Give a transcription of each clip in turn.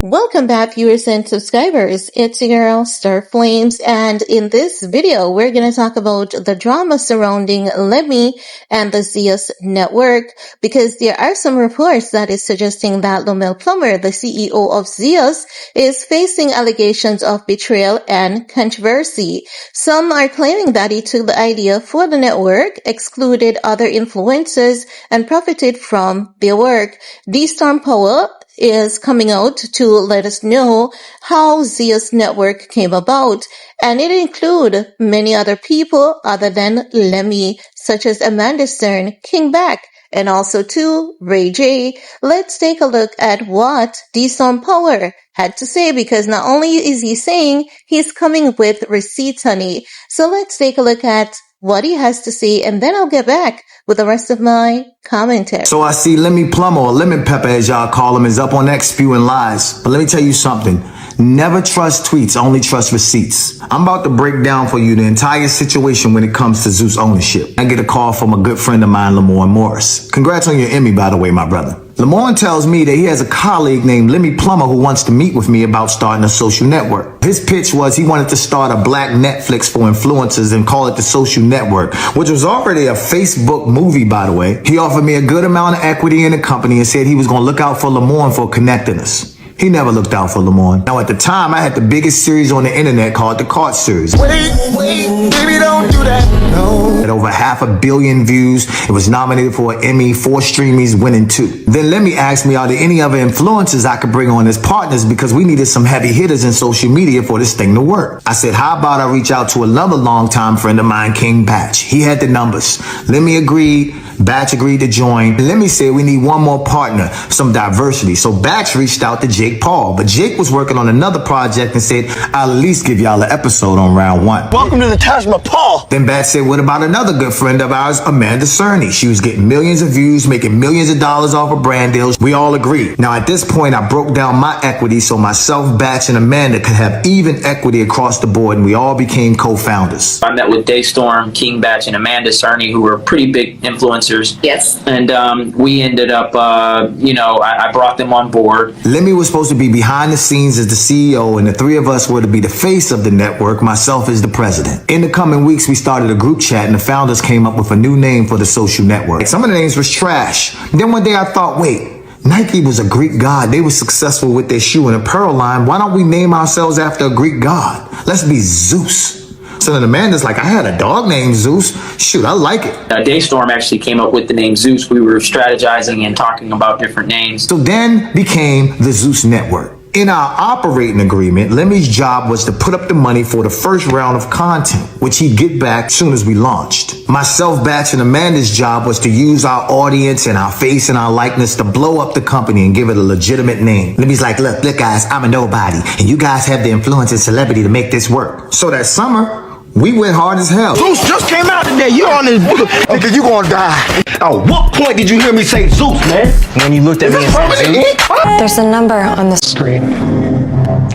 Welcome back, viewers and subscribers. It's your girl, Star Flames, and in this video, we're going to talk about the drama surrounding Lemmy and the Zeus Network, because there are some reports that is suggesting that Lemuel Plummer, the CEO of Zeus, is facing allegations of betrayal and controversy. Some are claiming that he took the idea for the network, excluded other influencers, and profited from their work. DeStorm Power is coming out to let us know how Zeus Network came about, and it includes many other people other than Lemmy, such as Amanda Stern, King Back, and also too rayj. Let's take a look at what DeStorm Power had to say, because not only is he saying, he's coming with receipts, honey. So let's take a look at what he has to say, and then I'll get back with the rest of my commentary. So I see Lemuel Plummer, or Lemon Pepper as y'all call him, is up on X spewing lies. But let me tell you something. Never trust tweets, only trust receipts. I'm about to break down for you the entire situation when it comes to Zeus ownership. I get a call from a good friend of mine, Lemuel Morris. Congrats on your Emmy, by the way, my brother. Lemuel tells me that he has a colleague named Lemuel Plummer who wants to meet with me about starting a social network. His pitch was he wanted to start a black Netflix for influencers and call it the Social Network, which was already a Facebook movie, by the way. He offered me a good amount of equity in the company and said he was going to look out for Lemuel for connecting us. He never looked out for Lemuel. Now, at the time, I had the biggest series on the internet called the Cart Series. Wait, baby, don't do that, no. At over 500 million views, it was nominated for an Emmy, 4 Streamies, winning 2. Then Lemmy asked me, are there any other influencers I could bring on as partners, because we needed some heavy hitters in social media for this thing to work. I said, how about I reach out to another longtime friend of mine, King Batch. He had the numbers. Lemmy agreed. Batch agreed to join. Lemmy said we need one more partner, some diversity. So Batch reached out to Jake Paul, but Jake was working on another project and said, I'll at least give y'all an episode on round 1. Welcome to the Taj Mahal. Then Batch said, what about another good friend of ours, Amanda Cerny? She was getting millions of views, making millions of dollars off of brand deals. We all agreed. Now at this point, I broke down my equity so myself, Batch, and Amanda could have even equity across the board, and we all became co-founders. I met with DeStorm, King Batch, and Amanda Cerny, who were pretty big influencers. Yes. And we ended up, I brought them on board. Lemmy was supposed to be behind the scenes as the CEO, and the 3 of us were to be the face of the network, myself as the president. In the coming weeks, we started a group chat, and the founders came up with a new name for the social network. Some of the names was trash. Then one day I thought, wait, Nike was a Greek god. They were successful with their shoe and apparel line. Why don't we name ourselves after a Greek god? Let's be Zeus. So then Amanda's like, I had a dog named Zeus. Shoot, I like it. DeStorm actually came up with the name Zeus. We were strategizing and talking about different names. So then became the Zeus Network. In our operating agreement, Lemmy's job was to put up the money for the first round of content, which he'd get back as soon as we launched. Myself, Batch, and Amanda's job was to use our audience and our face and our likeness to blow up the company and give it a legitimate name. Lemmy's like, look guys, I'm a nobody, and you guys have the influence and celebrity to make this work. So that summer, we went hard as hell. Zeus just came out today. You on this book. Okay, you gonna die. At what point did you hear me say Zeus, man? When you looked at me and said Zeus? There's a number on the screen.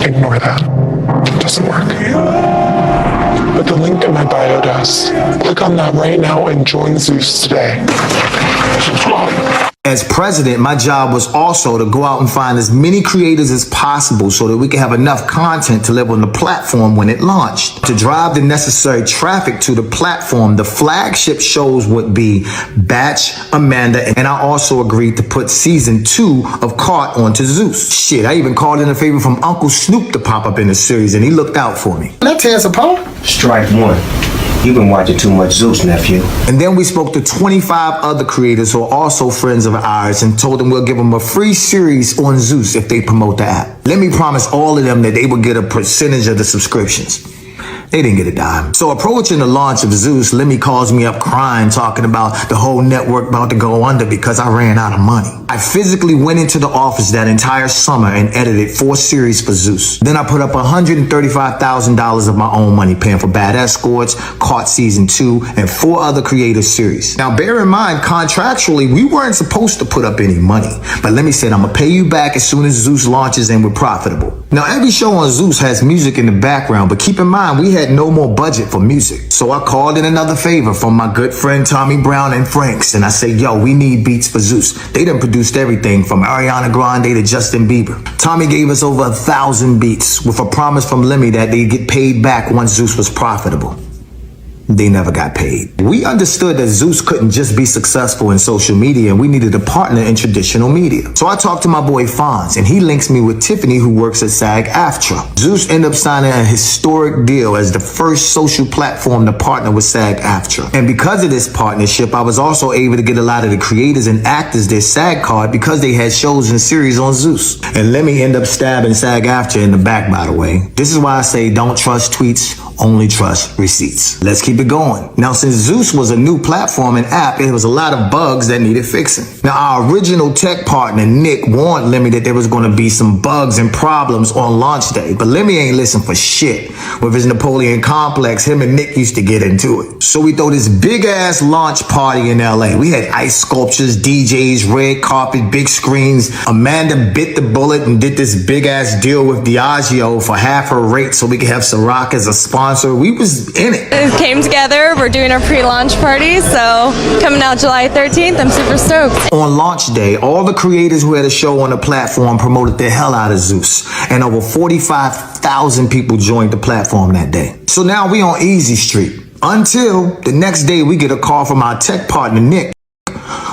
Ignore that. It doesn't work. But the link in my bio does. Click on that right now and join Zeus today. Subscribe. As president, my job was also to go out and find as many creators as possible so that we could have enough content to live on the platform when it launched. To drive the necessary traffic to the platform, the flagship shows would be Batch, Amanda, and I also agreed to put season 2 of Cart onto Zeus. Shit, I even called in a favor from Uncle Snoop to pop up in the series, and he looked out for me. That tears apart. Strike 1. You've been watching too much Zeus, nephew. And then we spoke to 25 other creators who are also friends of ours and told them we'll give them a free series on Zeus if they promote the app. Let me promise all of them that they will get a percentage of the subscriptions. They didn't get a dime. So approaching the launch of Zeus, Lemmy calls me up crying, talking about the whole network about to go under because I ran out of money. I physically went into the office that entire summer and edited 4 series for Zeus. Then I put up $135,000 of my own money, paying for Bad Escorts, Cart Season 2, and 4 other creative series. Now, bear in mind, contractually, we weren't supposed to put up any money. But Lemmy said, I'm going to pay you back as soon as Zeus launches and we're profitable. Now, every show on Zeus has music in the background, but keep in mind, we had no more budget for music. So I called in another favor from my good friend Tommy Brown and Franks, and I said, yo, we need beats for Zeus. They done produced everything from Ariana Grande to Justin Bieber. Tommy gave us over 1,000 beats with a promise from Lemmy that they'd get paid back once Zeus was profitable. They never got paid. We understood that Zeus couldn't just be successful in social media, and we needed a partner in traditional media. So I talked to my boy Fonz, and he links me with Tiffany, who works at SAG-AFTRA. Zeus ended up signing a historic deal as the first social platform to partner with SAG-AFTRA. And because of this partnership, I was also able to get a lot of the creators and actors their SAG card because they had shows and series on Zeus. And let me end up stabbing SAG-AFTRA in the back, by the way. This is why I say don't trust tweets, only trust receipts. Let's keep it going. Now, since Zeus was a new platform and app, there was a lot of bugs that needed fixing. Now, our original tech partner, Nick, warned Lemmy that there was going to be some bugs and problems on launch day, but Lemmy ain't listen for shit. With his Napoleon complex, him and Nick used to get into it. So we throw this big ass launch party in LA. We had ice sculptures, DJs, red carpet, big screens. Amanda bit the bullet and did this big ass deal with Diageo for half her rate so we could have Ciroc as a sponsor. We was in it. It came together. We're doing our pre-launch party, so coming out July 13th. I'm super stoked. On launch day, all the creators who had a show on the platform promoted the hell out of Zeus, and over 45,000 people joined the platform that day. So now we on Easy Street. Until the next day, we get a call from our tech partner, Nick,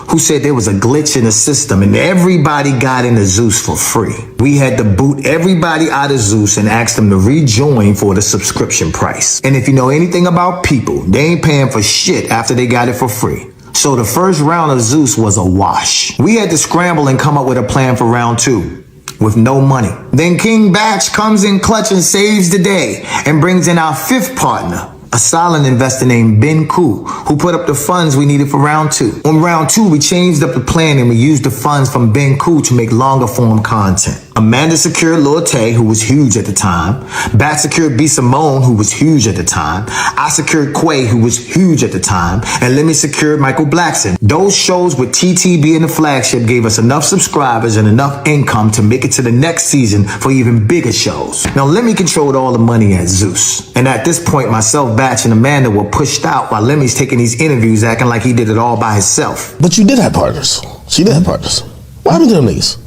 who said there was a glitch in the system and everybody got into Zeus for free. We had to boot everybody out of Zeus and ask them to rejoin for the subscription price. And if you know anything about people, they ain't paying for shit after they got it for free. So the first round of Zeus was a wash. We had to scramble and come up with a plan for round 2 with no money. Then King Batch comes in clutch and saves the day and brings in our 5th partner, a silent investor named Ben Koo, who put up the funds we needed for round 2. On round 2, we changed up the plan and we used the funds from Ben Koo to make longer form content. Amanda secured Lil Tay, who was huge at the time. Bat secured B. Simone, who was huge at the time. I secured Quay, who was huge at the time. And Lemmy secured Michael Blackson. Those shows with TT being the flagship gave us enough subscribers and enough income to make it to the next season for even bigger shows. Now, Lemmy controlled all the money at Zeus. And at this point, myself, Batch, and Amanda were pushed out while Lemmy's taking these interviews acting like he did it all by himself. But you did have partners. She did have partners. What happened to them niggas?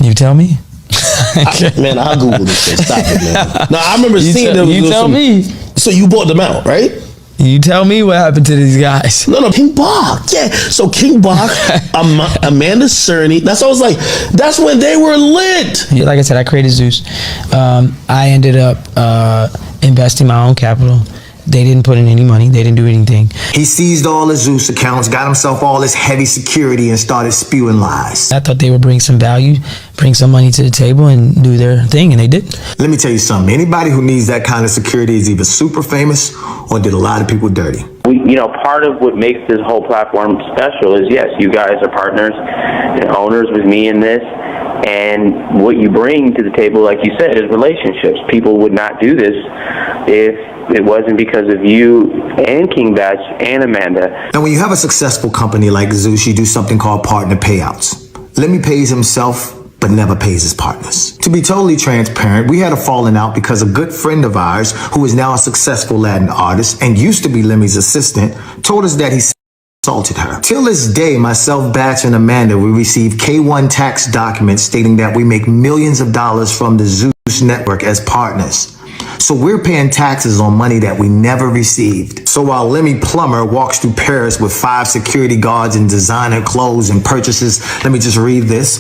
You tell me. Man, I'll Google this shit. Stop it, man. No, I remember seeing them. You tell me. So you bought them out, right? You tell me what happened to these guys. No, King Bach. Yeah. So King Bach, Amanda Cerny. That's what I was like. That's when they were lit. Yeah, like I said, I created Zeus. I ended up investing my own capital. They didn't put in any money. They didn't do anything. He seized all the Zeus accounts, got himself all this heavy security, and started spewing lies. I thought they would bring some value, bring some money to the table, and do their thing, and they didn't. Let me tell you something. Anybody who needs that kind of security is either super famous or did a lot of people dirty. Part of what makes this whole platform special is, yes, you guys are partners and owners with me in this. And what you bring to the table, like you said, is relationships. People would not do this if it wasn't because of you and King Batch and Amanda. And when you have a successful company like Zeus, you do something called partner payouts. Lemmy pays himself, but never pays his partners. To be totally transparent, we had a falling out because a good friend of ours, who is now a successful Latin artist and used to be Lemmy's assistant, told us that he assaulted her. Till this day, myself, Batch, and Amanda, we receive K1 tax documents stating that we make millions of dollars from the Zeus Network as partners. So we're paying taxes on money that we never received. So while Lemuel Plummer walks through Paris with 5 security guards and designer clothes and purchases, let me just read this,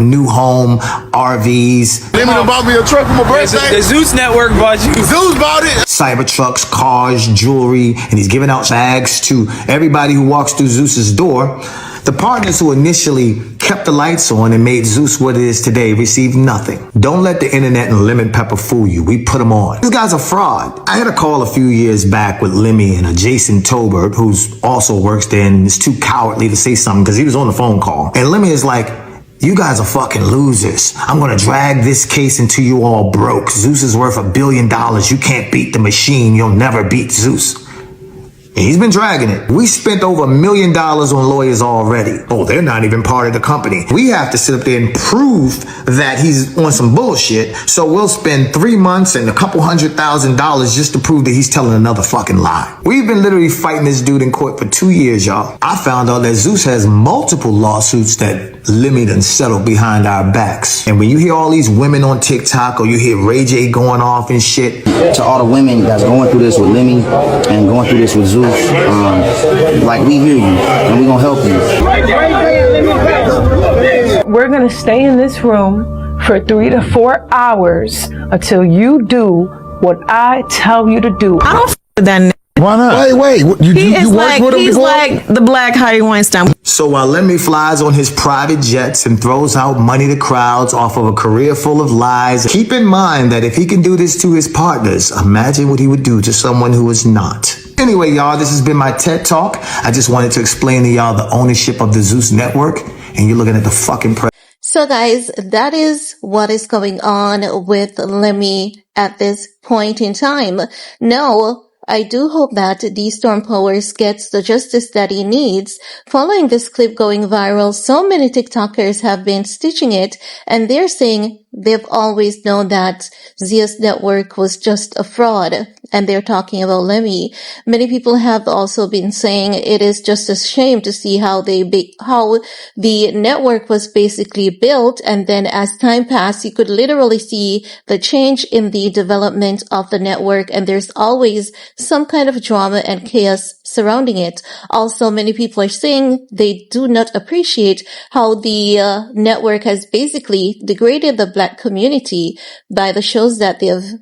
new home, RVs. Lemmy bought me a truck for my birthday. The Zeus Network bought you. Zeus bought it. Cybertrucks, cars, jewelry, and he's giving out bags to everybody who walks through Zeus's door. The partners who initially kept the lights on and made Zeus what it is today received nothing. Don't let the internet and lemon pepper fool you. We put them on. This guy's a fraud. I had a call a few years back with Lemmy and a Jason Tobert, who's also works there and is too cowardly to say something because he was on the phone call. And Lemmy is like, you guys are fucking losers. I'm gonna drag this case until you all broke. Zeus is worth $1 billion. You can't beat the machine. You'll never beat Zeus. And he's been dragging it. We spent over $1 million on lawyers already. Oh, they're not even part of the company. We have to sit up there and prove that he's on some bullshit. So we'll spend 3 months and a couple $100,000 just to prove that he's telling another fucking lie. We've been literally fighting this dude in court for 2 years, y'all. I found out that Zeus has multiple lawsuits that Lemmy done settled behind our backs. And when you hear all these women on TikTok or you hear rayj going off and shit. To all the women that's going through this with Lemmy and going through this with Zeus, like, we hear you and we're gonna help you. We're gonna stay in this room for 3 to 4 hours until you do what I tell you to do. I don't f that. Why not? Wait. You worked with him he's before? like the Black Harvey Weinstein. So while Lemmy flies on his private jets and throws out money to crowds off of a career full of lies, keep in mind that if he can do this to his partners, imagine what he would do to someone who is not. Anyway, y'all, this has been my TED Talk. I just wanted to explain to y'all the ownership of the Zeus Network, and you're looking at the fucking So guys, that is what is going on with Lemmy at this point in time. Now, I do hope that DeStorm Power gets the justice that he needs. Following this clip going viral, so many TikTokers have been stitching it, and they're saying they've always known that Zeus Network was just a fraud, and they're talking about Lemmy. Many people have also been saying it is just a shame to see how the network was basically built, and then as time passed, you could literally see the change in the development of the network, and there's always some kind of drama and chaos surrounding it. Also, many people are saying they do not appreciate how the network has basically degraded the Black community by the shows that they've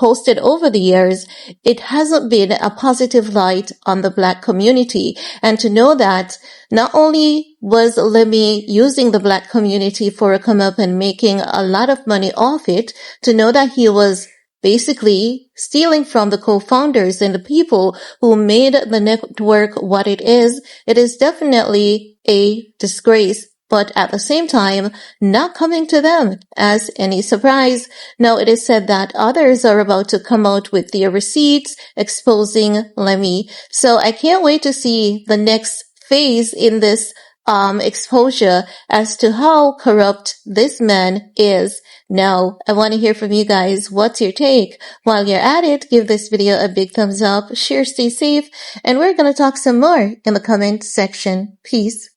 hosted over the years. It hasn't been a positive light on the Black community. And to know that not only was Lemmy using the Black community for a come up and making a lot of money off it, to know that he was basically stealing from the co-founders and the people who made the network what it is definitely a disgrace. But at the same time, not coming to them as any surprise. Now, it is said that others are about to come out with their receipts exposing Lemmy. So I can't wait to see the next phase in this exposure as to how corrupt this man is. Now, I want to hear from you guys. What's your take? While you're at it, give this video a big thumbs up, share, stay safe, and we're going to talk some more in the comment section. Peace.